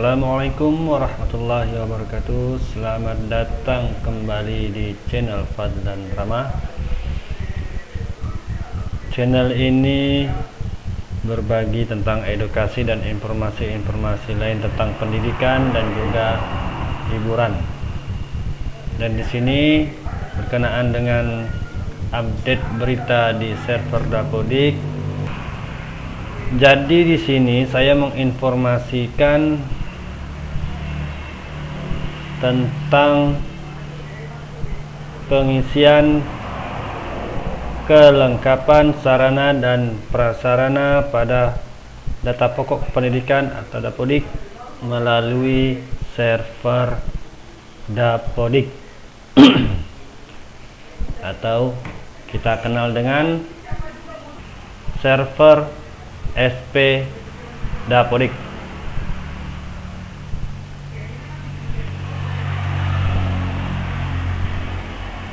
Assalamualaikum warahmatullahi wabarakatuh. Selamat datang kembali di channel Fadlan Ramah. Channel ini berbagi tentang edukasi dan informasi-informasi lain tentang pendidikan dan juga hiburan. Dan di sini berkenaan dengan update berita di server Dapodik. Jadi di sini saya menginformasikan tentang pengisian kelengkapan sarana dan prasarana pada data pokok pendidikan atau Dapodik melalui server Dapodik atau kita kenal dengan server SP Dapodik.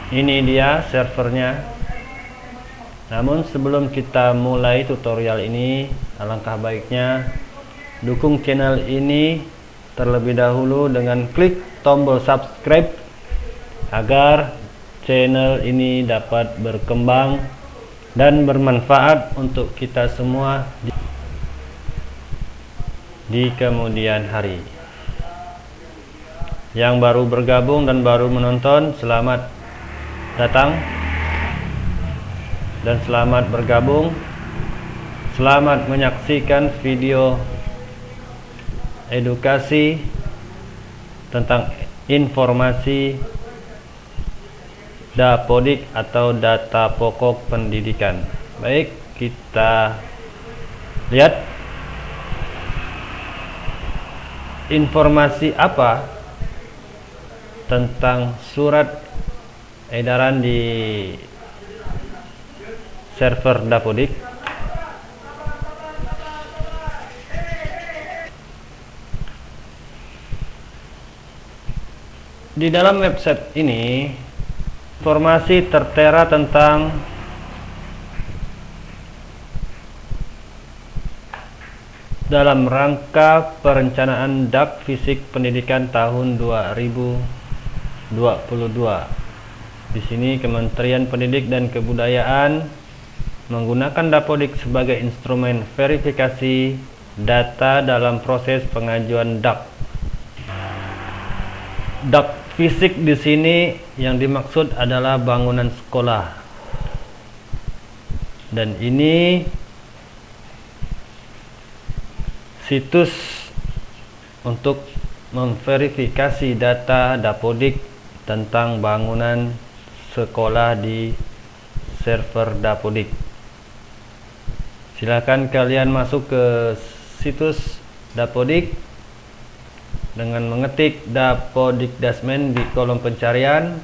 Ini dia servernya. Namun sebelum kita mulai tutorial ini, alangkah baiknya dukung channel ini terlebih dahulu dengan klik tombol subscribe agar channel ini dapat berkembang dan bermanfaat untuk kita semua di kemudian hari. Yang baru bergabung dan baru menonton, selamat datang dan selamat bergabung. Selamat menyaksikan video edukasi tentang informasi Dapodik atau data pokok pendidikan. Baik, kita lihat informasi apa tentang surat edaran di server Dapodik. Di dalam website ini informasi tertera tentang dalam rangka perencanaan DAK Fisik Pendidikan tahun 2022. Di sini Kementerian Pendidik dan Kebudayaan menggunakan Dapodik sebagai instrumen verifikasi data dalam proses pengajuan DAK. DAK Fisik di sini yang dimaksud adalah bangunan sekolah. Dan ini situs untuk memverifikasi data Dapodik tentang bangunan sekolah di server Dapodik. Silakan kalian masuk ke situs Dapodik dengan mengetik Dapodikdasmen di kolom pencarian,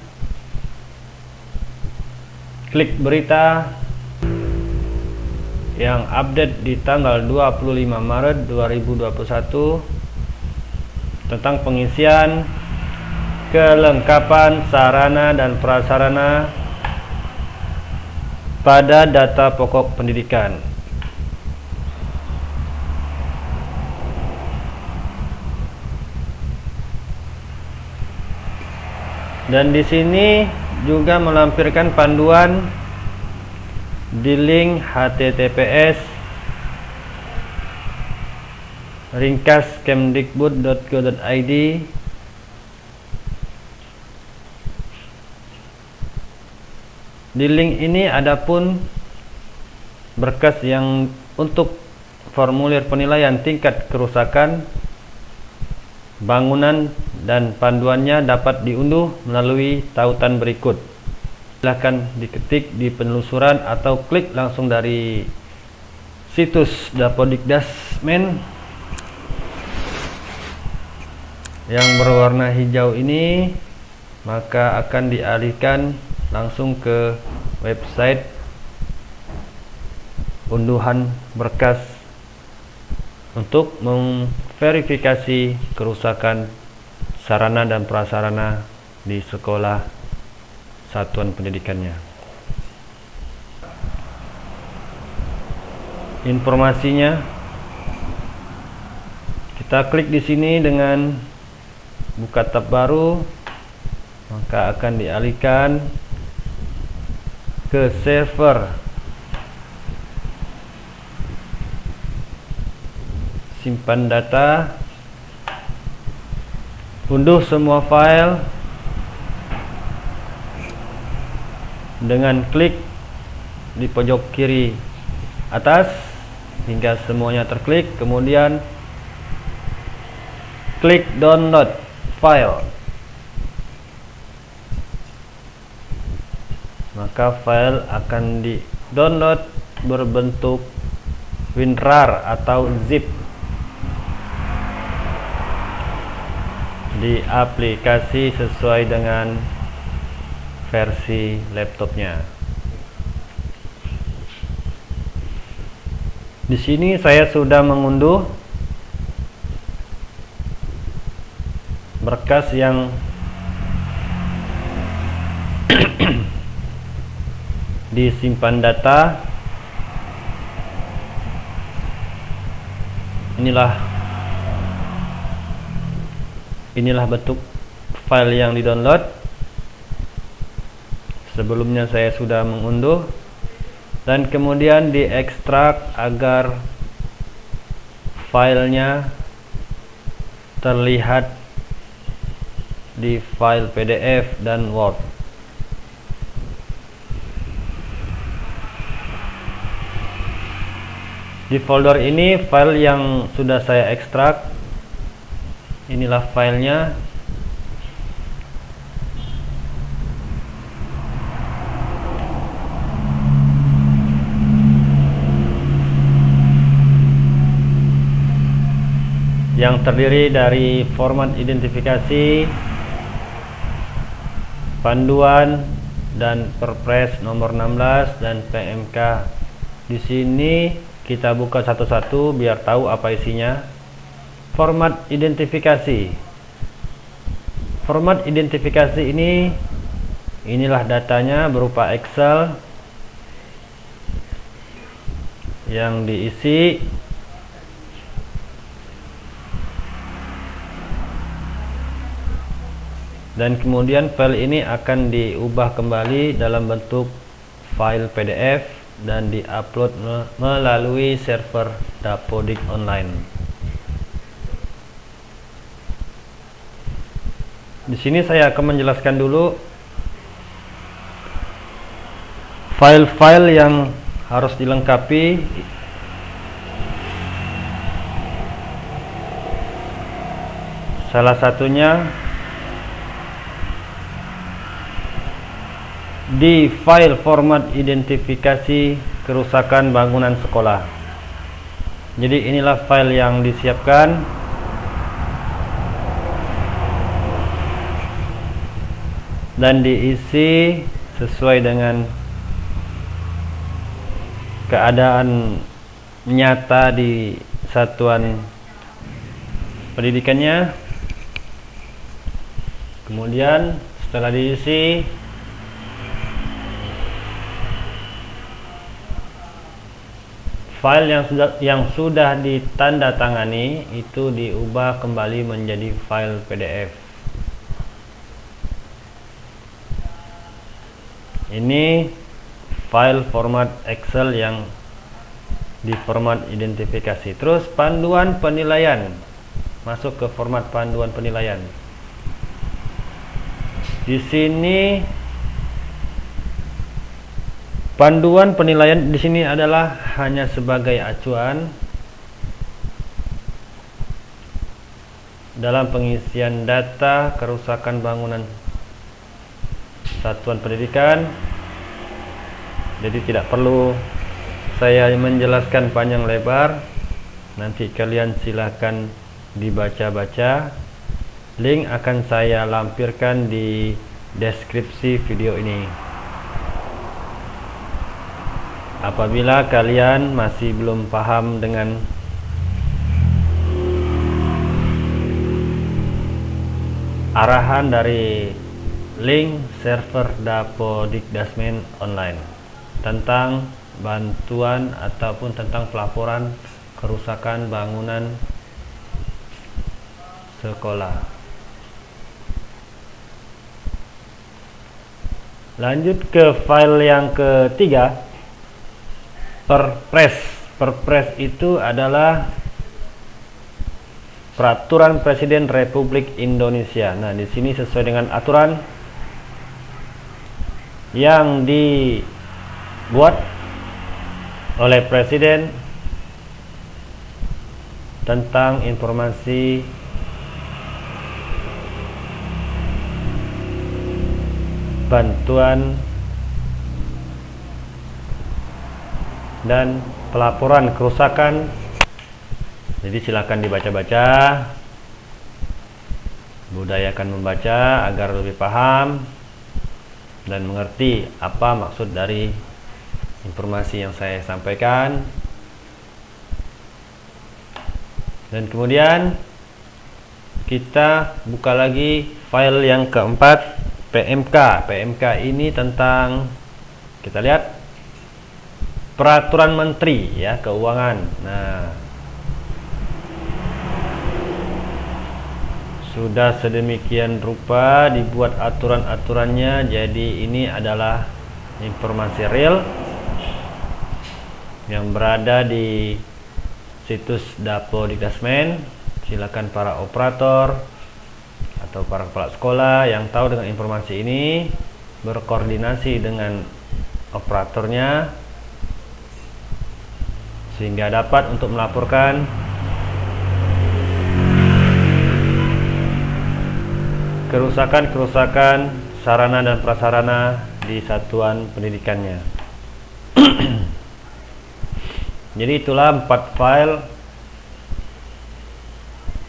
klik berita yang update di tanggal 25 Maret 2021 tentang pengisian kelengkapan sarana dan prasarana pada data pokok pendidikan. Dan di sini juga melampirkan panduan di link https://kemdikbud.go.id. Di link ini adapun berkas yang untuk formulir penilaian tingkat kerusakan bangunan dan panduannya dapat diunduh melalui tautan berikut. Silahkan diketik di penelusuran atau klik langsung dari situs Dapodikdasmen yang berwarna hijau ini, maka akan dialihkan langsung ke website unduhan berkas untuk memverifikasi kerusakan sarana dan prasarana di sekolah satuan pendidikannya. Informasinya Kita klik di sini dengan buka tab baru, maka akan dialihkan ke server. Simpan data, unduh semua file dengan klik di pojok kiri atas hingga semuanya terklik, kemudian klik download file, maka file akan di download berbentuk WinRAR atau zip di aplikasi sesuai dengan versi laptopnya. Di sini saya sudah mengunduh berkas yang disimpan data. Inilah bentuk file yang di-download. Sebelumnya saya sudah mengunduh dan kemudian diekstrak agar filenya terlihat di file PDF dan Word. Di folder ini file yang sudah saya ekstrak. Inilah filenya. Yang terdiri dari format identifikasi, panduan, dan Perpres nomor 16 dan PMK. Di sini kita buka satu-satu biar tahu apa isinya. Format identifikasi. Format identifikasi inilah datanya berupa Excel yang diisi dan kemudian file ini akan diubah kembali dalam bentuk file PDF dan diupload melalui server Dapodik Online. Di sini saya akan menjelaskan dulu file-file yang harus dilengkapi. Salah satunya di file format identifikasi kerusakan bangunan sekolah. Jadi inilah file yang disiapkan. Dan diisi sesuai dengan keadaan nyata di satuan pendidikannya. Kemudian setelah diisi, file yang sudah ditandatangani itu diubah kembali menjadi file PDF. Ini file format Excel yang di format identifikasi. Terus panduan penilaian, masuk ke format panduan penilaian. Di sini panduan penilaian di sini adalah hanya sebagai acuan dalam pengisian data kerusakan bangunan satuan pendidikan. Jadi tidak perlu saya menjelaskan panjang lebar. Nanti kalian silakan dibaca-baca. Link akan saya lampirkan di deskripsi video ini. Apabila kalian masih belum paham dengan arahan dari link server Dapodikdasmen online tentang bantuan ataupun tentang pelaporan kerusakan bangunan sekolah. Lanjut ke file yang ketiga, Perpres. Perpres itu adalah Peraturan Presiden Republik Indonesia. Nah, di sini sesuai dengan aturan yang dibuat oleh Presiden tentang informasi bantuan dan pelaporan kerusakan. Jadi silakan dibaca-baca, budayakan membaca agar lebih paham dan mengerti apa maksud dari informasi yang saya sampaikan. Dan kemudian kita buka lagi file yang keempat, PMK. PMK ini tentang, kita lihat, Peraturan Menteri ya Keuangan. Nah, sudah sedemikian rupa dibuat aturan-aturannya. Jadi ini adalah informasi real yang berada di situs Dapodikdasmen. Silakan para operator atau para kepala sekolah yang tahu dengan informasi ini berkoordinasi dengan operatornya sehingga dapat untuk melaporkan kerusakan-kerusakan sarana dan prasarana di satuan pendidikannya. Jadi itulah 4 file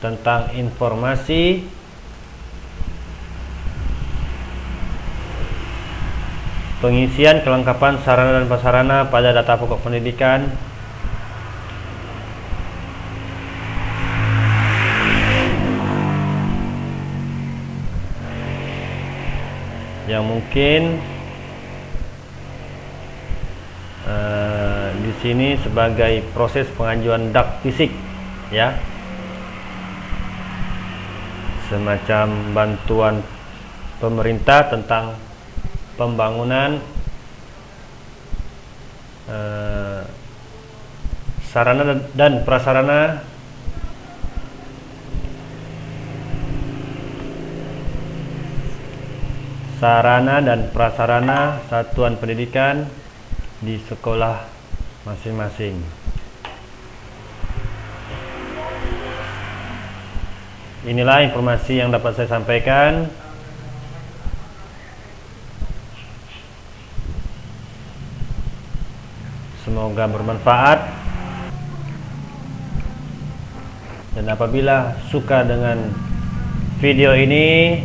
tentang informasi pengisian kelengkapan sarana dan prasarana pada data pokok pendidikan yang mungkin di sini sebagai proses pengajuan dak fisik ya, semacam bantuan pemerintah tentang pembangunan sarana dan prasarana satuan pendidikan di sekolah masing-masing. Inilah informasi yang dapat saya sampaikan. Semoga bermanfaat. Dan apabila suka dengan video ini,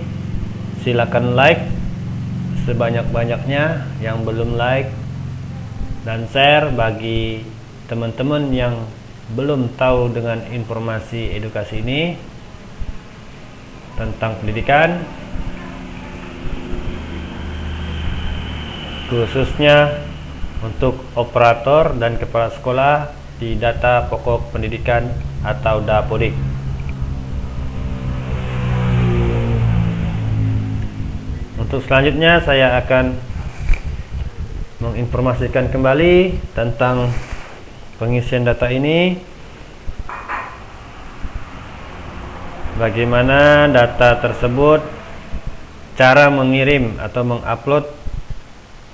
silakan like sebanyak-banyaknya yang belum like, dan share bagi teman-teman yang belum tahu dengan informasi edukasi ini tentang pendidikan, khususnya untuk operator dan kepala sekolah di data pokok pendidikan atau Dapodik. Untuk selanjutnya saya akan menginformasikan kembali tentang pengisian data ini, bagaimana data tersebut, cara mengirim atau mengupload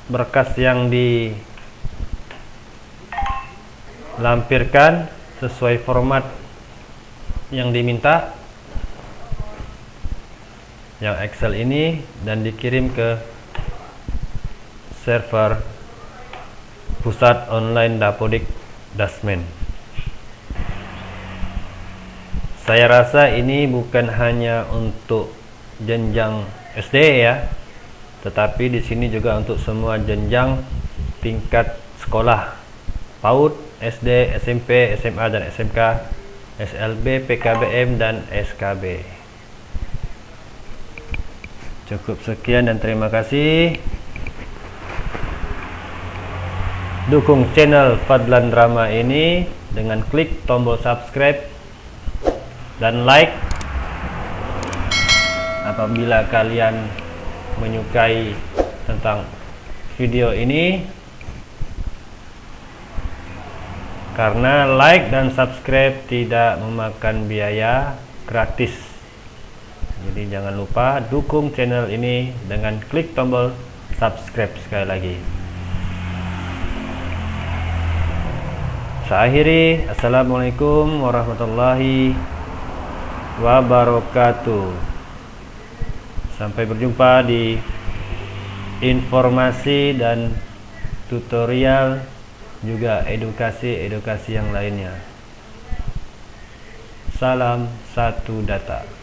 berkas yang dilampirkan sesuai format yang diminta, yang Excel ini, dan dikirim ke server pusat online Dapodikdasmen. Saya rasa ini bukan hanya untuk jenjang SD ya, tetapi di sini juga untuk semua jenjang tingkat sekolah PAUD, SD, SMP, SMA dan SMK, SLB, PKBM dan SKB. Cukup sekian dan terima kasih. Dukung channel Fadlan Drama ini dengan klik tombol subscribe dan like apabila kalian menyukai tentang video ini, karena like dan subscribe tidak memakan biaya, gratis. Jadi jangan lupa dukung channel ini dengan klik tombol subscribe sekali lagi. Saya akhiri. Assalamualaikum warahmatullahi wabarakatuh. Sampai berjumpa di informasi dan tutorial, juga edukasi yang lainnya. Salam satu data.